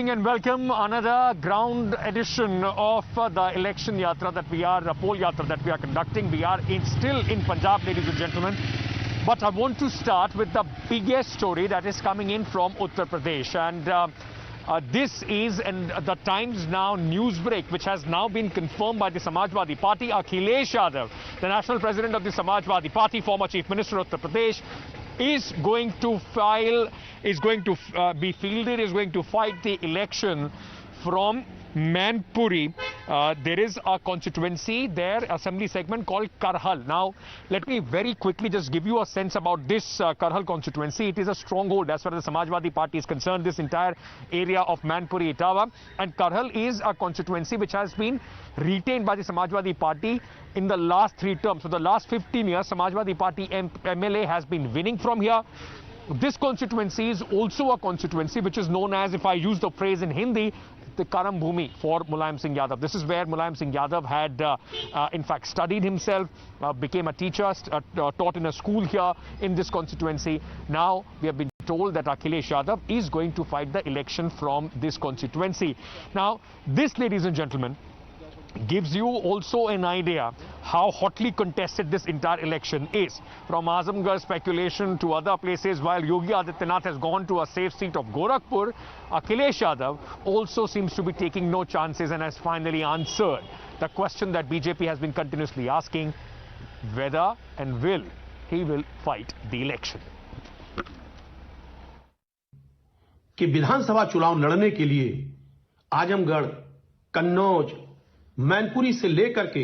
evening and welcome. Another ground edition of the election yatra that we are, poll yatra that we are conducting. We are still in Punjab, ladies and gentlemen. But I want to start with the biggest story that is coming in from Uttar Pradesh. And this is the Times Now news break, which has now been confirmed by the Samajwadi Party. Akhilesh Yadav, the national president of the Samajwadi Party, former chief minister of Uttar Pradesh, is going to be fielded, is going to fight the election from Mainpuri. There is a constituency there, assembly segment called Karhal. Now, let me very quickly just give you a sense about this Karhal constituency. It is a stronghold as far as the Samajwadi Party is concerned, this entire area of Mainpuri, Itawa. And Karhal is a constituency which has been retained by the Samajwadi Party in the last 3 terms. So the last 15 years, Samajwadi Party MLA has been winning from here. This constituency is also a constituency which is known as, if I use the phrase in Hindi, the Karam Bhumi for Mulayam Singh Yadav. This is where Mulayam Singh Yadav had in fact studied himself, became a teacher, taught in a school here in this constituency. Now we have been told that Akhilesh Yadav is going to fight the election from this constituency. Now this, ladies and gentlemen, gives you also an idea how hotly contested this entire election is. From Azamgarh speculation to other places, while Yogi Adityanath has gone to a safe seat of Gorakhpur, Akhilesh Yadav also seems to be taking no chances and has finally answered the question that BJP has been continuously asking, whether and will he will fight the election. कि विधानसभा चुनाव लड़ने के लिए आजमगढ़, कन्नौज, मैनपुरी से लेकर के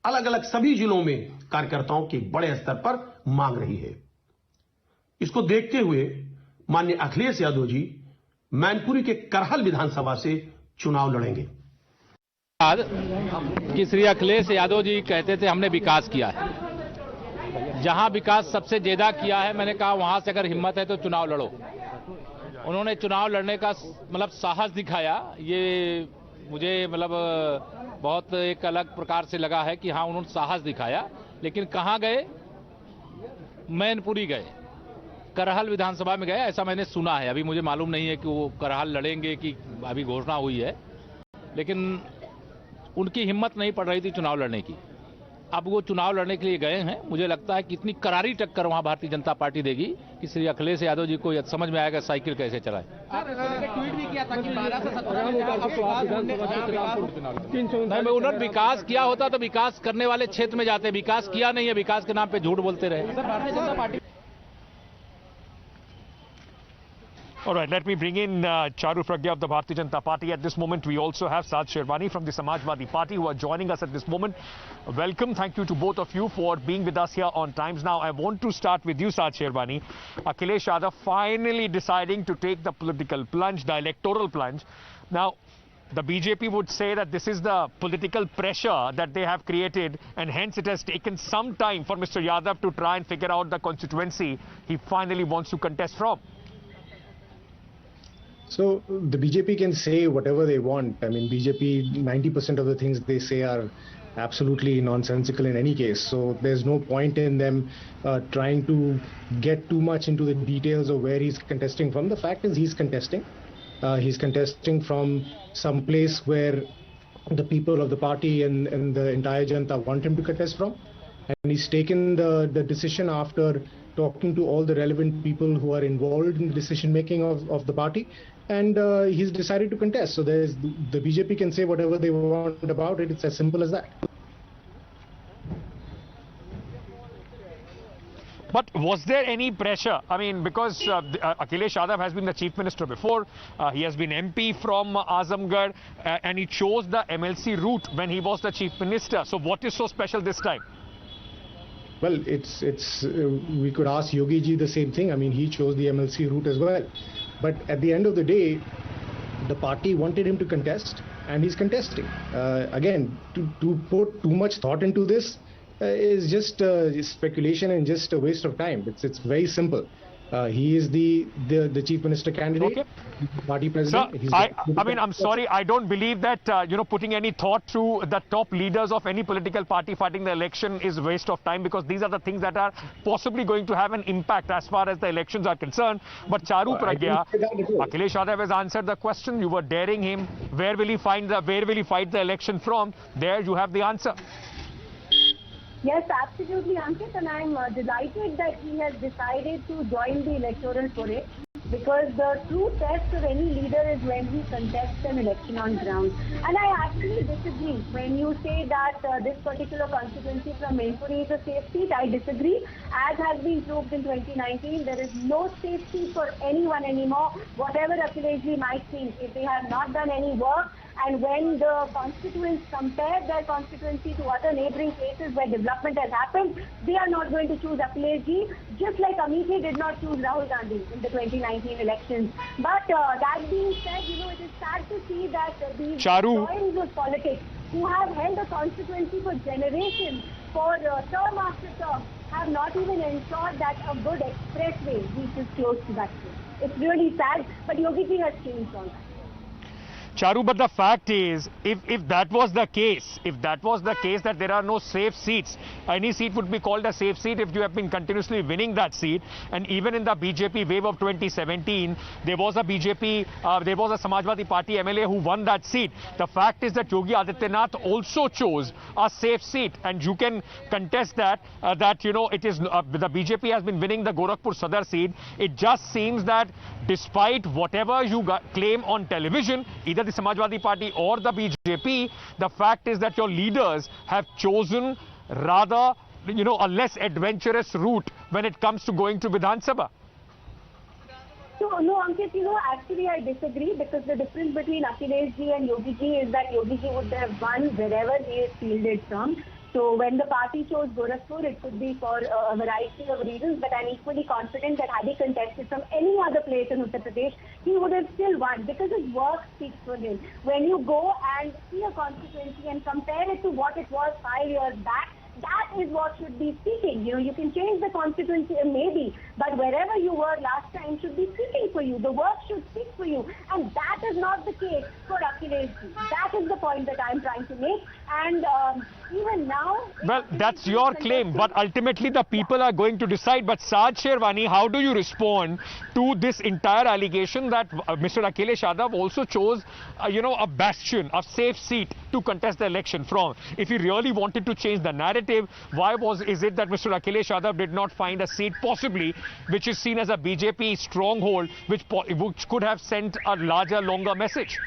अलग अलग सभी जिलों में कार्यकर्ताओं की बड़े स्तर पर मांग रही है। इसको देखते हुए माननीय अखिलेश यादव जी मैनपुरी के करहल विधानसभा से चुनाव लड़ेंगे। कि श्री अखिलेश यादव जी कहते थे हमने विकास किया है, जहां विकास सबसे ज्यादा किया है, मैंने कहा वहां से अगर हिम्मत है तो चुनाव लड़ो। उन्होंने चुनाव लड़ने का साहस दिखाया। ये मुझे बहुत एक अलग प्रकार से लगा है कि हाँ, उन्होंने साहस दिखाया। लेकिन कहां गए? मैनपुरी गए, करहल विधानसभा में गए, ऐसा मैंने सुना है। अभी मुझे मालूम नहीं है कि वो करहल लड़ेंगे कि अभी घोषणा हुई है, लेकिन उनकी हिम्मत नहीं पड़ रही थी चुनाव लड़ने की। अब वो चुनाव लड़ने के लिए गए हैं। मुझे लगता है कि इतनी करारी टक्कर वहां भारतीय जनता पार्टी देगी कि श्री अखिलेश यादव जी को समझ में आएगा साइकिल कैसे चलाए। ट्वीट भी किया था कि 12 से 17 उन्होंने विकास किया होता तो विकास करने वाले क्षेत्र में जाते। विकास किया नहीं है, विकास के नाम पे झूठ बोलते रहे। Bharatiya Janata party. All right, let me bring in Charu, Pragya of the Bharatiya Janta Party. At this moment, we also have Saad Sherwani from the Samajwadi Party who are joining us at this moment. Welcome. Thank you to both of you for being with us here on Times Now. I want to start with you, Saad Sherwani. Akhilesh Yadav finally deciding to take the political plunge, the electoral plunge. Now, the BJP would say that this is the political pressure that they have created, and hence it has taken some time for Mr. Yadav to try and figure out the constituency he finally wants to contest from. So the BJP can say whatever they want. I mean, BJP, 90% of the things they say are absolutely nonsensical in any case. So there's no point in them trying to get too much into the details of where he's contesting from. The fact is he's contesting. He's contesting from some place where the people of the party and the entire Janta want him to contest from. And he's taken the decision after talking to all the relevant people who are involved in the decision making of the party, and he's decided to contest. So the BJP can say whatever they want about it. It's as simple as that. But was there any pressure? I mean, because Akhilesh Yadav has been the chief minister before, he has been MP from Azamgarh, and he chose the MLC route when he was the chief minister. So what is so special this time? Well, we could ask Yogi ji the same thing. I mean, he chose the MLC route as well. But at the end of the day, the party wanted him to contest, and he's contesting. Again, to put too much thought into this is just speculation and just a waste of time. It's very simple. He is the chief minister candidate, Okay. party president. Sir, I mean, I'm sorry, I don't believe that, putting any thought to the top leaders of any political party fighting the election is waste of time, because these are the things that are possibly going to have an impact as far as the elections are concerned. But Charu, Pragya, Akhilesh Yadav has answered the question. You were daring him. Where will he fight the election from? There you have the answer. Yes, absolutely, Ankit, and I'm delighted that he has decided to join the electoral foray, because the true test of any leader is when he contests an election on ground. And I actually disagree when you say that this particular constituency from Mainpuri is a safe seat. I disagree. As has been proved in 2019, there is no safe seat for anyone anymore, whatever Akhilesh might think. If they have not done any work, and when the constituents compare their constituency to other neighbouring places where development has happened, they are not going to choose Akhilesh, just like Amethi did not choose Rahul Gandhi in the 2019 elections. But that being said, it is sad to see that these joins of politics who have held a constituency for generations, for term after term, have not even ensured that a good expressway reaches close to that place. It's really sad, but Yogi ji has changed all that. Charu, but the fact is, if that was the case, that there are no safe seats, any seat would be called a safe seat if you have been continuously winning that seat. And even in the BJP wave of 2017, there was a Samajwadi Party MLA who won that seat. The fact is that Yogi Adityanath also chose a safe seat, and you can contest that, it is the BJP has been winning the Gorakhpur Sadar seat. It just seems that despite whatever you claim on television, either the Samajwadi Party or the BJP, the fact is that your leaders have chosen rather, a less adventurous route when it comes to going to Vidhan Sabha. No, Ankit, actually I disagree, because the difference between Akhilesh ji and Yogi ji is that Yogi ji would have won wherever he is fielded from. So when the party chose Gorakhpur, it could be for a variety of reasons, but I'm equally confident that had he contested from any other place in Uttar Pradesh, he would have still won, because his work speaks for him. When you go and see a constituency and compare it to what it was 5 years back, that is what should be speaking. You can change the constituency maybe, but wherever you were last time should be speaking for you. The work should speak for you, and that is not the case for Akhilesh ji. That is the point that I'm trying to make. And even now... Well, that's your claim, but ultimately the people are going to decide. But Saad Sherwani, how do you respond to this entire allegation that Mr. Akhilesh Yadav also chose, a bastion, a safe seat to contest the election from? If he really wanted to change the narrative, why is it that Mr. Akhilesh Yadav did not find a seat, possibly, which is seen as a BJP stronghold, which could have sent a larger, longer message?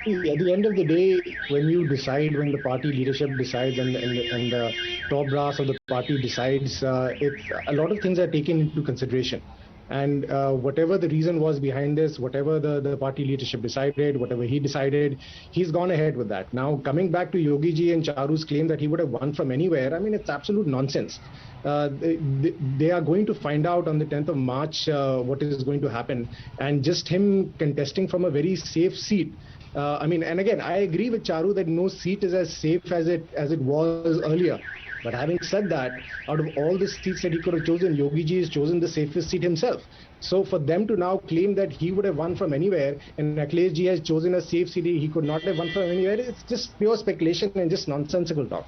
At the end of the day, when the party leadership decides and the top brass of the party decides, a lot of things are taken into consideration. And whatever the reason was behind this, whatever the party leadership decided, whatever he decided, he's gone ahead with that. Now, coming back to Yogi ji and Charu's claim that he would have won from anywhere, I mean, it's absolute nonsense. They are going to find out on the 10th of March what is going to happen. And just him contesting from a very safe seat, and again, I agree with Charu that no seat is as safe as it was earlier. But having said that, out of all the seats that he could have chosen, Yogi ji has chosen the safest seat himself. So for them to now claim that he would have won from anywhere and Akhilesh ji has chosen a safe seat he could not have won from anywhere, it's just pure speculation and just nonsensical talk.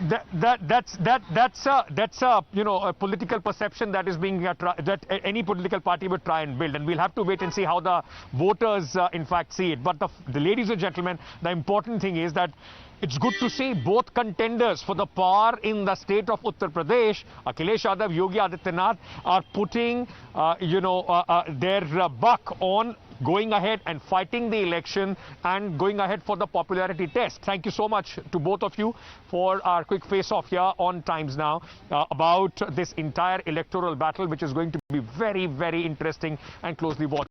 That's a political perception that is being that any political party would try and build, and we'll have to wait and see how the voters in fact see it. But the ladies and gentlemen, the important thing is that it's good to see both contenders for the power in the state of Uttar Pradesh, Akhilesh Yadav, Yogi Adityanath, are putting their buck on going ahead and fighting the election and going ahead for the popularity test. Thank you so much to both of you for our quick face-off here on Times Now about this entire electoral battle, which is going to be very, very interesting and closely watched.